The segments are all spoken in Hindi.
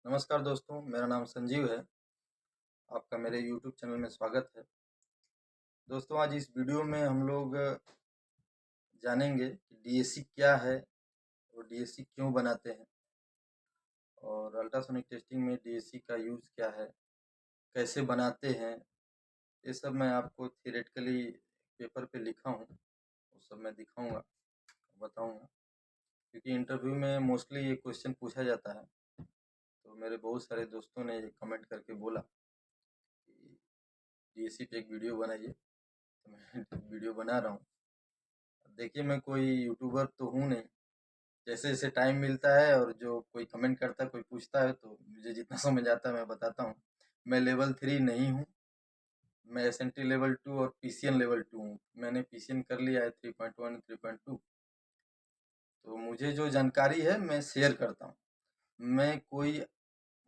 नमस्कार दोस्तों, मेरा नाम संजीव है। आपका मेरे यूट्यूब चैनल में स्वागत है। दोस्तों, आज इस वीडियो में हम लोग जानेंगे कि डीएससी क्या है और डीएससी क्यों बनाते हैं और अल्ट्रासोनिक टेस्टिंग में डीएससी का यूज़ क्या है, कैसे बनाते हैं। ये सब मैं आपको थियोरेटिकली पेपर पे लिखा हूँ, वो सब मैं दिखाऊंगा, बताऊंगा, क्योंकि इंटरव्यू में मोस्टली ये क्वेश्चन पूछा जाता है। तो मेरे बहुत सारे दोस्तों ने ये कमेंट करके बोला कि डीएससी पे एक वीडियो बनाइए, तो मैं वीडियो बना रहा हूँ। देखिए, मैं कोई यूट्यूबर तो हूँ नहीं। जैसे जैसे टाइम मिलता है और जो कोई कमेंट करता है, कोई पूछता है, तो मुझे जितना समझ आता है मैं बताता हूँ। मैं लेवल 3 नहीं हूँ, मैं एसएनटी लेवल 2 और पीसीएन लेवल 2 हूँ। मैंने पीसीएन कर लिया है 3.1 3.2। तो मुझे जो जानकारी है मैं शेयर करता हूँ। मैं कोई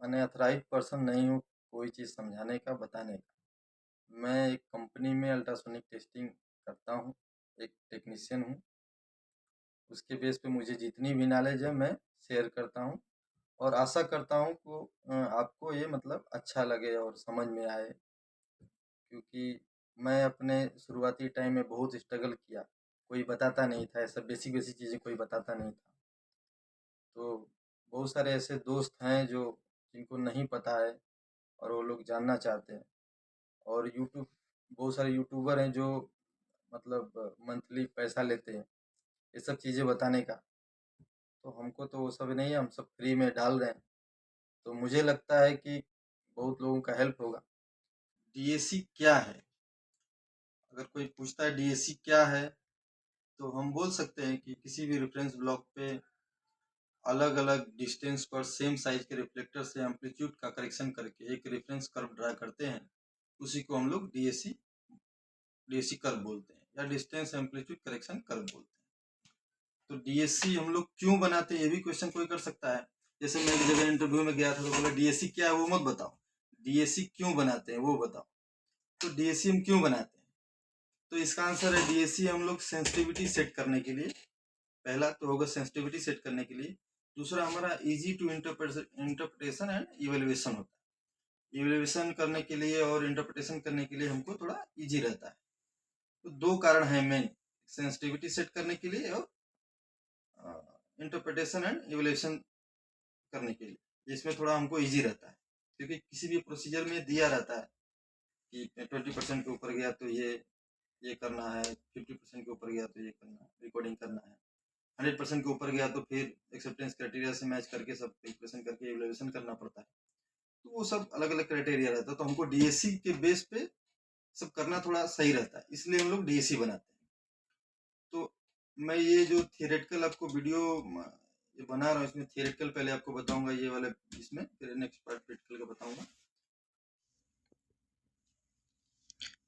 अनऑथराइज्ड पर्सन नहीं हूँ कोई चीज़ समझाने का, बताने का। मैं एक कंपनी में अल्ट्रासोनिक टेस्टिंग करता हूँ, एक टेक्नीशियन हूँ। उसके बेस पे मुझे जितनी भी नॉलेज है मैं शेयर करता हूँ और आशा करता हूँ को आपको ये मतलब अच्छा लगे और समझ में आए, क्योंकि मैं अपने शुरुआती टाइम में बहुत स्ट्रगल किया। कोई बताता नहीं था, ऐसा बेसिक बेसिक चीज़ें कोई बताता नहीं था। तो बहुत सारे ऐसे दोस्त हैं जो जिनको नहीं पता है और वो लोग जानना चाहते हैं। और यूट्यूब, बहुत सारे यूट्यूबर हैं जो मतलब मंथली पैसा लेते हैं ये सब चीज़ें बताने का। तो हमको तो वो सब नहीं है, हम सब फ्री में डाल रहे हैं। तो मुझे लगता है कि बहुत लोगों का हेल्प होगा। डीएससी क्या है? अगर कोई पूछता है डीएससी क्या है, तो हम बोल सकते हैं कि किसी भी रेफरेंस ब्लॉक पे अलग अलग डिस्टेंस पर सेम साइज के रिफ्लेक्टर से एम्पलीट्यूड का करेक्शन करके एक रेफरेंस कर्व ड्रा करते हैं, उसी को हम लोग डीएससी कर्व बोलते हैं या डिस्टेंस एम्पलीट्यूड करेक्शन कर्व बोलते हैं। तो डीएससी हम लोग क्यों बनाते हैं, ये भी क्वेश्चन कोई कर सकता है। जैसे मैं एक जगह इंटरव्यू में गया था तो बोला डीएससी क्या है वो मत बताओ, डीएससी क्यों बनाते हैं वो बताओ। तो डीएससी हम क्यों बनाते हैं, तो इसका आंसर है डीएससी हम लोग सेंसिटिविटी सेट करने के लिए, पहला तो होगा सेंसिटिविटी सेट करने के लिए। दूसरा हमारा easy to interpretation and evaluation होता है। इवेल्युएशन करने के लिए और इंटरप्रिटेशन करने के लिए हमको थोड़ा इजी रहता है। तो दो कारण है मेन, सेंसिटिविटी सेट करने के लिए और इंटरप्रिटेशन एंड इवेल्युएशन करने के लिए। इसमें थोड़ा हमको इजी रहता है, क्योंकि किसी भी प्रोसीजर में दिया रहता है कि 20% के ऊपर गया तो ये करना है, 50% के ऊपर गया तो ये करना है, रिकॉर्डिंग करना है, 100% के ऊपर गया तो फिर एक्सेप्टेंस क्राइटेरिया से मैच करके सब कैलकुलेशन करके इवैल्यूएशन करना पड़ता है। तो वो सब अलग अलग क्राइटेरिया रहता है, तो हमको डीएससी के बेस पे सब करना थोड़ा सही रहता है, इसलिए हम लोग डीएससी बनाते हैं। तो मैं ये जो थियोरेटिकल आपको वीडियो ये बना रहा हूँ, इसमें थियोरेटिकल पहले आपको बताऊंगा ये वाला, इसमें फिर नेक्स्ट पार्ट प्रैक्टिकल का बताऊंगा।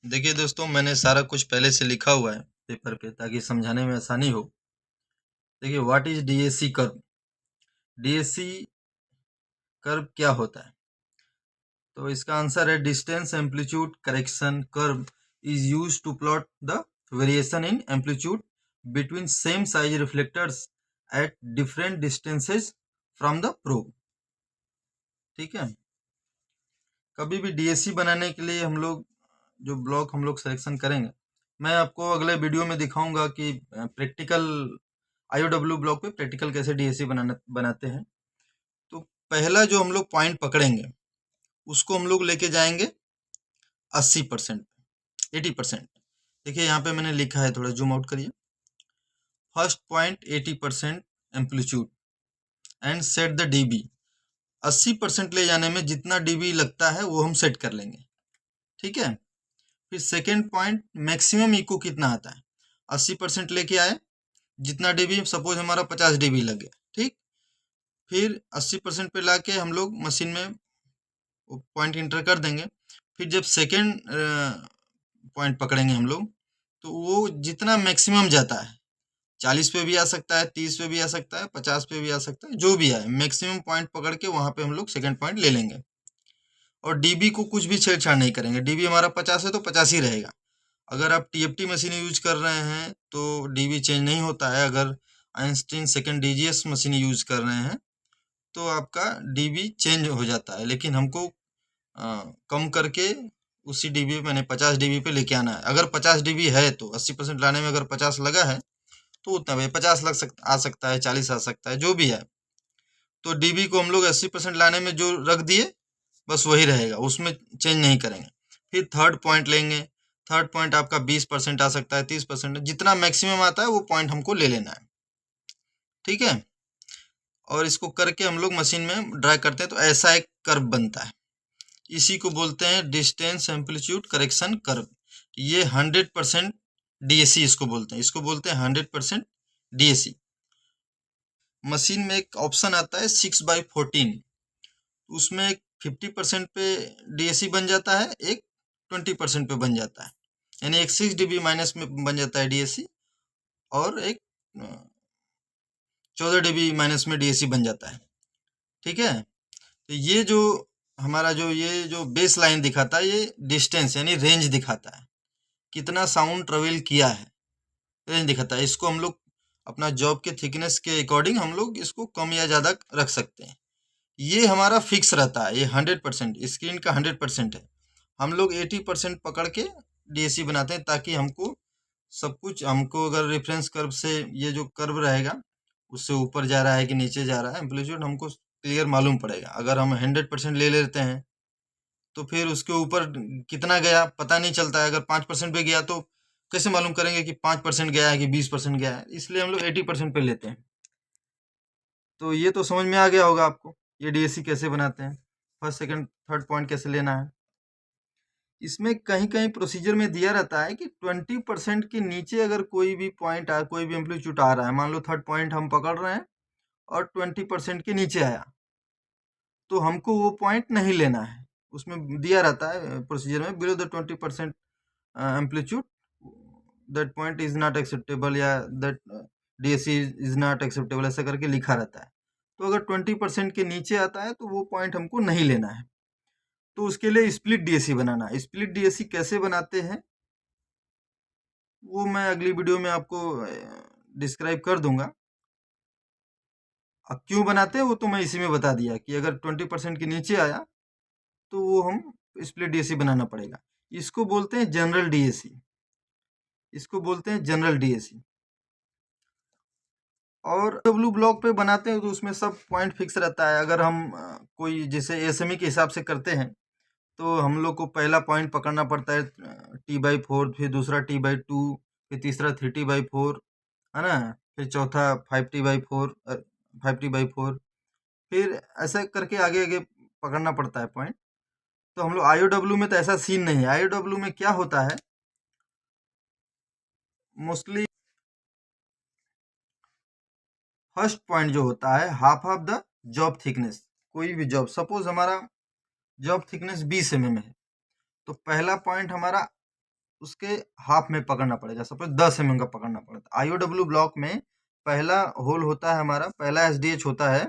देखिए दोस्तों, मैंने सारा कुछ पहले से लिखा हुआ है पेपर पे ताकि समझाने में आसानी हो। देखिए, what is DSC curve? DSC curve क्या होता है? तो इसका आंसर है distance amplitude correction curve is used to plot the variation in amplitude between same size reflectors at different distances from the probe. ठीक है, कभी भी डीएससी बनाने के लिए हम लोग जो ब्लॉक हम लोग सिलेक्शन करेंगे, मैं आपको अगले वीडियो में दिखाऊंगा कि प्रैक्टिकल आईओडब्ल्यू ब्लॉक पे प्रैक्टिकल कैसे डीएससी बनाते हैं। तो पहला जो हम लोग पॉइंट पकड़ेंगे उसको हम लोग लेके जाएंगे 80%, 80%। देखिए यहाँ पे मैंने लिखा है, थोड़ा जूम आउट करिए। First point 80% amplitude and set the dB. 80% ले जाने में जितना डीबी लगता है वो हम सेट कर लेंगे। ठीक है, फिर सेकेंड पॉइंट मैक्सिमम इको कितना आता है, 80% लेके आए, जितना डीबी, सपोज हमारा 50 डीबी लग गया। ठीक, फिर 80% पे लाके हम लोग मशीन में पॉइंट इंटर कर देंगे। फिर जब सेकेंड पॉइंट पकड़ेंगे हम लोग, तो वो जितना मैक्सिमम जाता है, 40 पे भी आ सकता है, 30 पे भी आ सकता है, 50 पे भी आ सकता है, जो भी आए मैक्सिमम पॉइंट पकड़ के वहां पे हम लोग सेकेंड पॉइंट ले लेंगे। और डीबी को कुछ भी छेड़छाड़ नहीं करेंगे। डीबी हमारा 50 है तो 50 ही रहेगा। अगर आप टीएफटी मशीन यूज कर रहे हैं तो डीबी चेंज नहीं होता है। अगर Einstein second DGS machine use कर रहे हैं तो आपका डीबी चेंज हो जाता है, लेकिन हमको कम करके उसी डीबी मैंने 50 डीबी पे लेके आना है। अगर 50 डीबी है तो 80% लाने में अगर 50 लगा है तो उतना भाई 50 आ सकता है, 40 आ सकता है, जो भी है। तो डीबी को हम लोग 80% लाने में जो रख दिए बस वही रहेगा, उसमें चेंज नहीं करेंगे। फिर थर्ड पॉइंट लेंगे। थर्ड पॉइंट आपका 20% आ सकता है, 30%, जितना मैक्सिमम आता है वो पॉइंट हमको ले लेना है, ठीक है। और इसको करके हम लोग मशीन में ड्रैग करते हैं तो ऐसा एक कर्व बनता है। इसी को बोलते हैं डिस्टेंस एम्पलीट्यूड करेक्शन कर्व। ये 100% डीएसी इसको बोलते हैं, 100% डीएसी। मशीन में एक ऑप्शन आता है 6/14, उसमें एक 50% पे डीएसी बन जाता है, एक 20% पे बन जाता है, यानी एक 6 dB माइनस में बन जाता है डीएसी और एक 14 dB माइनस में डीएसी बन जाता है, ठीक है। तो ये जो हमारा ये जो बेस लाइन दिखाता है, ये डिस्टेंस यानी रेंज दिखाता है, कितना साउंड ट्रेवल किया है, रेंज दिखाता है। इसको हम लोग अपना जॉब के थिकनेस के अकॉर्डिंग हम लोग इसको कम या ज़्यादा रख सकते हैं। ये हमारा फिक्स रहता है, ये 100% स्क्रीन का 100% है। हम लोग 80% पकड़ के डीएसी बनाते हैं ताकि हमको सब कुछ, हमको अगर रेफरेंस कर्व से ये जो कर्व रहेगा उससे ऊपर जा रहा है कि नीचे जा रहा है, एम्पलीट्यूड हमको क्लियर मालूम पड़ेगा। अगर हम 100% ले लेते हैं तो फिर उसके ऊपर कितना गया पता नहीं चलता है। अगर 5% पे गया तो कैसे मालूम करेंगे कि 5% गया है कि 20% गया है, इसलिए हम लोग 80% पे लेते हैं। तो ये तो समझ में आ गया होगा आपको, ये डीएसी कैसे बनाते हैं, फर्स्ट सेकंड थर्ड पॉइंट कैसे लेना है। इसमें कहीं कहीं प्रोसीजर में दिया रहता है कि 20% के नीचे अगर कोई भी पॉइंट आ, कोई भी एम्पलीट्यूड आ रहा है, मान लो थर्ड पॉइंट हम पकड़ रहे हैं और 20% के नीचे आया, तो हमको वो पॉइंट नहीं लेना है। उसमें दिया रहता है प्रोसीजर में, below the 20% amplitude that point is not acceptable, या that DAC is not acceptable, ऐसा करके लिखा रहता है। तो अगर 20% के नीचे आता है तो वो पॉइंट हमको नहीं लेना है। तो उसके लिए स्प्लिट डीएसी बनाना है। स्प्लिट डीएसी कैसे बनाते हैं वो मैं अगली वीडियो में आपको डिस्क्राइब कर दूंगा। अब क्यों बनाते हैं वो तो मैं इसी में बता दिया कि अगर 20% के नीचे आया तो वो हम स्प्लिट डीएसी बनाना पड़ेगा। इसको बोलते हैं जनरल डीएसी, इसको बोलते हैं जनरल डीएसी। और डब्ल्यू ब्लॉक पे बनाते हैं तो उसमें सब पॉइंट फिक्स रहता है। अगर हम कोई जैसे एसएमई के हिसाब से करते हैं तो हम लोग को पहला पॉइंट पकड़ना पड़ता है T/4, फिर दूसरा T/2, फिर तीसरा 3T/4, है ना, फिर चौथा 5T/4, फिर ऐसा करके आगे आगे पकड़ना पड़ता है पॉइंट। तो हम लोग आईओडब्ल्यू में तो ऐसा सीन नहीं है। आईओडब्ल्यू में क्या होता है, मोस्टली फर्स्ट पॉइंट जो होता है half of the job thickness. कोई भी जॉब, सपोज हमारा जॉब थिकनेस 20 mm है तो पहला पॉइंट हमारा उसके हाफ में पकड़ना पड़ेगा। सपोज 10 mm का पकड़ना पड़ता है। आईओडब्ल्यू ब्लॉक में पहला होल होता है हमारा, पहला एसडीएच होता है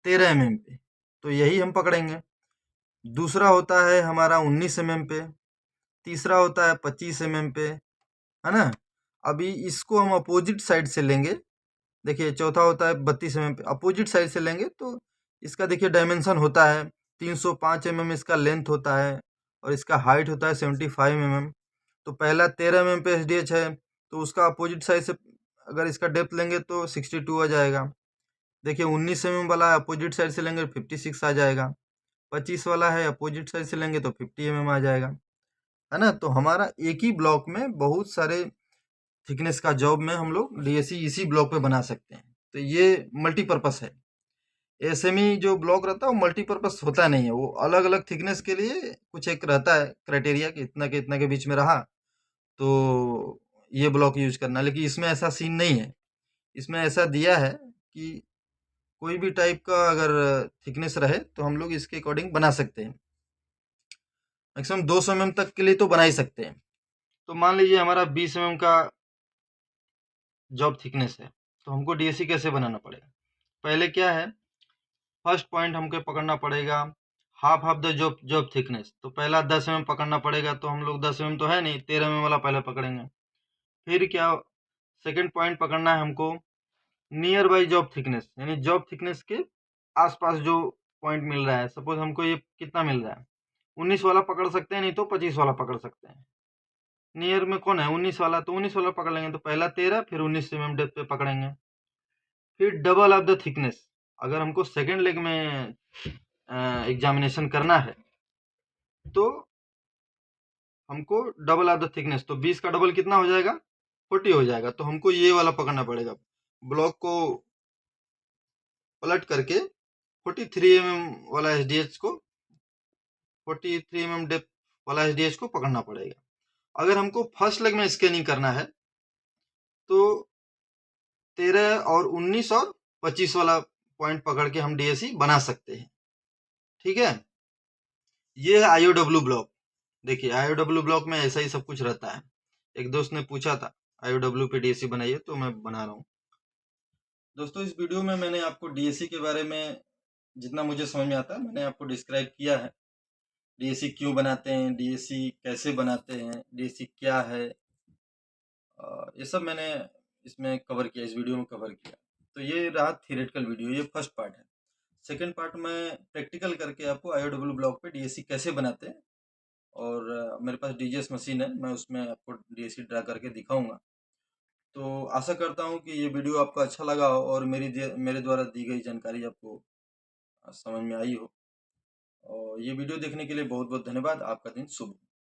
13 mm पे, तो यही हम पकड़ेंगे। दूसरा होता है हमारा 19 mm पे, तीसरा होता है 25 mm पे, है ना। अभी इसको हम अपोजिट साइड से लेंगे, देखिए चौथा होता है 32 mm पे, अपोजिट साइड से लेंगे तो इसका देखिए डायमेंशन होता है 305 mm इसका लेंथ होता है और इसका हाइट होता है 75 mm। तो पहला 13 mm पे एसडीएच है तो उसका अपोजिट साइड से अगर इसका डेप्थ लेंगे तो 62 आ जाएगा। देखिए 19 mm वाला अपोजिट साइड से लेंगे 56 आ जाएगा। 25 वाला है अपोजिट साइड से लेंगे तो 50 mm आ जाएगा, है ना। तो हमारा एक ही ब्लॉक में बहुत सारे थिकनेस का जॉब में हम लोग डीएसी इसी ब्लॉक पे बना सकते हैं। तो ये मल्टीपर्पस है। एसएमई जो ब्लॉक रहता है वो मल्टीपर्पस होता नहीं है, वो अलग अलग थिकनेस के लिए कुछ एक रहता है क्राइटेरिया कि इतना के इतना के बीच में रहा तो ये ब्लॉक यूज करना। लेकिन इसमें ऐसा सीन नहीं है। इसमें ऐसा दिया है कि कोई भी टाइप का अगर थिकनेस रहे तो हम लोग इसके अकॉर्डिंग बना सकते हैं। मैक्सिमम 200 mm तक के लिए तो बना ही सकते हैं। तो मान लीजिए हमारा 20 mm का जॉब थिकनेस है तो हमको डीएसी कैसे बनाना पड़ेगा। पहले क्या है, फर्स्ट पॉइंट हमको पकड़ना पड़ेगा half of the job thickness. तो पहला 10 mm पकड़ना पड़ेगा, तो हम लोग 10 mm तो है नहीं, 13 mm वाला पहले पकड़ेंगे। फिर क्या, सेकंड पॉइंट पकड़ना है हमको नियर बाई जॉब थिकनेस, यानी जॉब थिकनेस के आसपास जो पॉइंट मिल रहा है, सपोज हमको ये कितना मिल रहा है, 19 वाला पकड़ सकते हैं, नहीं तो 25 वाला पकड़ सकते हैं। नियर में कौन है 19 वाला, तो 19 वाला पकड़ लेंगे। तो पहला 13 फिर 19 mm डेप्थ पे पकड़ेंगे। फिर डबल ऑफ द थिकनेस, अगर हमको सेकेंड लेग में एग्जामिनेशन करना है तो हमको डबल ऑफ द थिकनेस, तो 20 का डबल कितना हो जाएगा, 40 हो जाएगा। तो हमको ये वाला पकड़ना पड़ेगा, ब्लॉक को पलट करके 43 mm वाला एसडीएच को, 43 mm डेप्थ वाला एसडीएच को पकड़ना पड़ेगा। अगर हमको फर्स्ट लेग में स्कैनिंग करना है तो 13 और 19 और 25 वाला पॉइंट पकड़ के हम डीएससी बना सकते हैं। ठीक है, ये है आईओडब्ल्यू ब्लॉक। देखिए आईओडब्ल्यू ब्लॉक में ऐसा ही सब कुछ रहता है। एक दोस्त ने पूछा था आईओडब्ल्यू पे डीएससी बनाइए, तो मैं बना रहा हूँ। दोस्तों इस वीडियो में मैंने आपको डीएससी के बारे में जितना मुझे समझ में आता है मैंने आपको डिस्क्राइब किया है। डीएससी क्यों बनाते हैं, डीएससी कैसे बनाते हैं, डीएससी क्या है, ये सब मैंने इसमें कवर किया, इस वीडियो में कवर किया। तो ये रहा थियरेटिकल वीडियो, ये फर्स्ट पार्ट है। सेकंड पार्ट में प्रैक्टिकल करके आपको आईओडब्ल्यू ब्लॉक पे डीएससी कैसे बनाते हैं, और मेरे पास डीजीएस मशीन है, मैं उसमें आपको डीएससी ड्रा करके दिखाऊंगा। तो आशा करता हूँ कि ये वीडियो आपको अच्छा लगा हो और मेरे द्वारा दी गई जानकारी आपको समझ में आई हो। और ये वीडियो देखने के लिए बहुत बहुत धन्यवाद। आपका दिन शुभ हो।